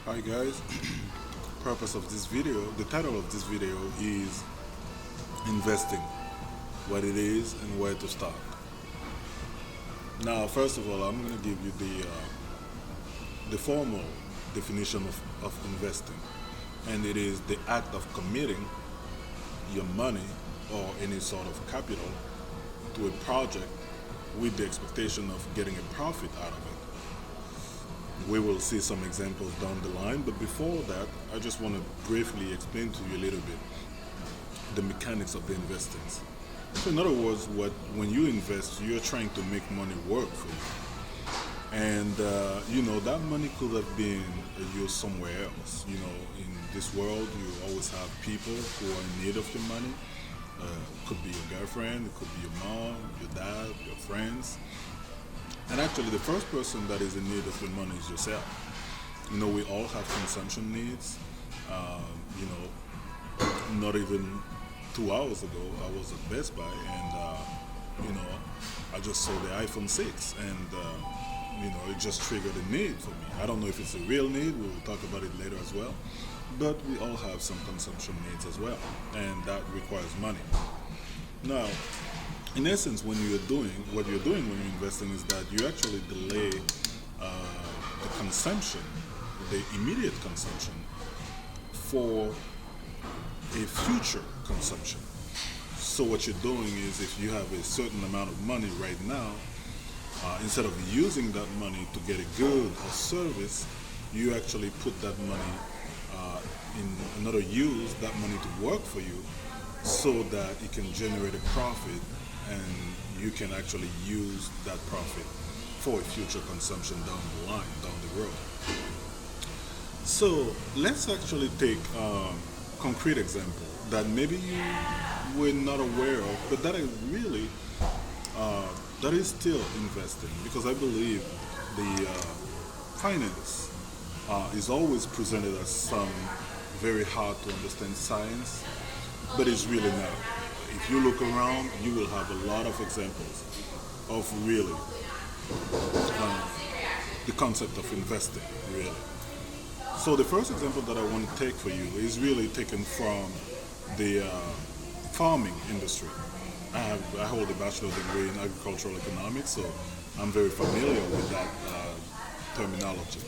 Hi guys, purpose of this video, the title of this video is investing, what it is and where to start. Now, first of all, I'm going to give you the formal definition of investing, and it is the act of committing your money or any sort of capital to a project with the expectation of getting a profit out of it. We will see some examples down the line, but before that, I just want to briefly explain to you a little bit the mechanics of the investing. So, in other words, when you invest, you're trying to make money work for you, and that money could have been used somewhere else. In this world, you always have people who are in need of your money. Could be your girlfriend, it could be your mom, your dad, your friends. And actually, the first person that is in need of your money is yourself. We all have consumption needs. Um, you know, Not even 2 hours ago, I was at Best Buy, and I just saw the iPhone 6, and it just triggered a need for me. I don't know if it's a real need. We will talk about it later as well. But we all have some consumption needs as well, and that requires money. Now, in essence, what you're doing when you're investing is that you actually delay the consumption, the immediate consumption, for a future consumption. So what you're doing is, if you have a certain amount of money right now, instead of using that money to get a good or service, you actually put that money in another use that money to work for you, so that it can generate a profit, and you can actually use that profit for a future consumption down the line, down the road. So let's actually take a concrete example that maybe you were not aware of, but that is really that is still investing, because I believe the finance is always presented as some very hard to understand science, but it's really not. If you look around, you will have a lot of examples of really the concept of investing, really. So the first example that I want to take for you is really taken from the farming industry. I hold a bachelor's degree in agricultural economics, so I'm very familiar with that terminology.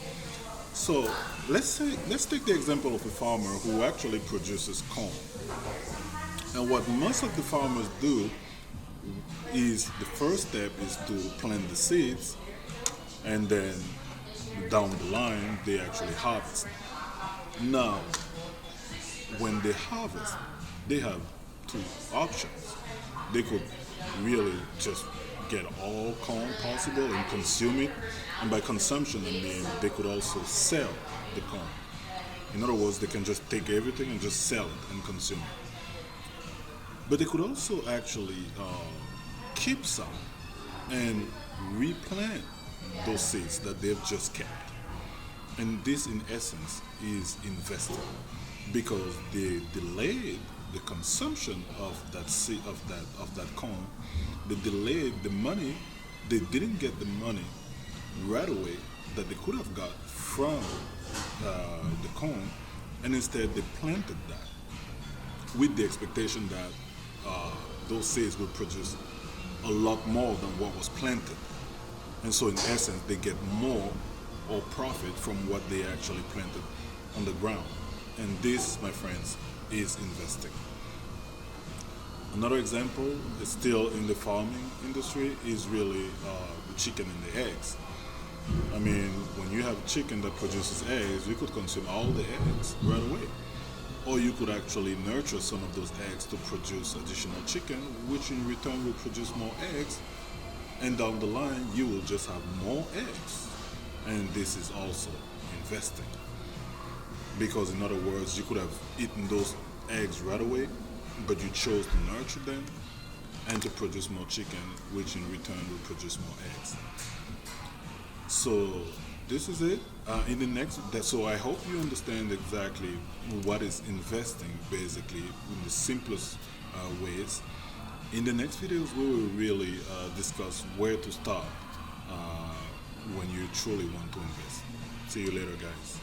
So let's take the example of a farmer who actually produces corn. And what most of the farmers do is, the first step is to plant the seeds, and then down the line they actually harvest. Now, when they harvest, they have two options. They could really just get all corn possible and consume it, and by consumption I mean they could also sell the corn. In other words, they can just take everything and just sell it and consume it. But they could also actually keep some and replant those seeds that they've just kept. And this, in essence, is investing, because they delayed the consumption of that seed, of that corn. They delayed the money. They didn't get the money right away that they could have got from the corn, and instead they planted that with the expectation that those seeds will produce a lot more than what was planted. And so, in essence, they get more or profit from what they actually planted on the ground. And this, my friends, is investing. Another example is still in the farming industry, is really the chicken and the eggs. I mean, when you have a chicken that produces eggs, you could consume all the eggs right away. Or you could actually nurture some of those eggs to produce additional chicken, which in return will produce more eggs, and down the line you will just have more eggs. And this is also investing, because in other words, you could have eaten those eggs right away, but you chose to nurture them and to produce more chicken, which in return will produce more eggs. So this is it. So I hope you understand exactly what is investing, basically, in the simplest ways. In the next videos, we will really discuss where to start when you truly want to invest. See you later, guys.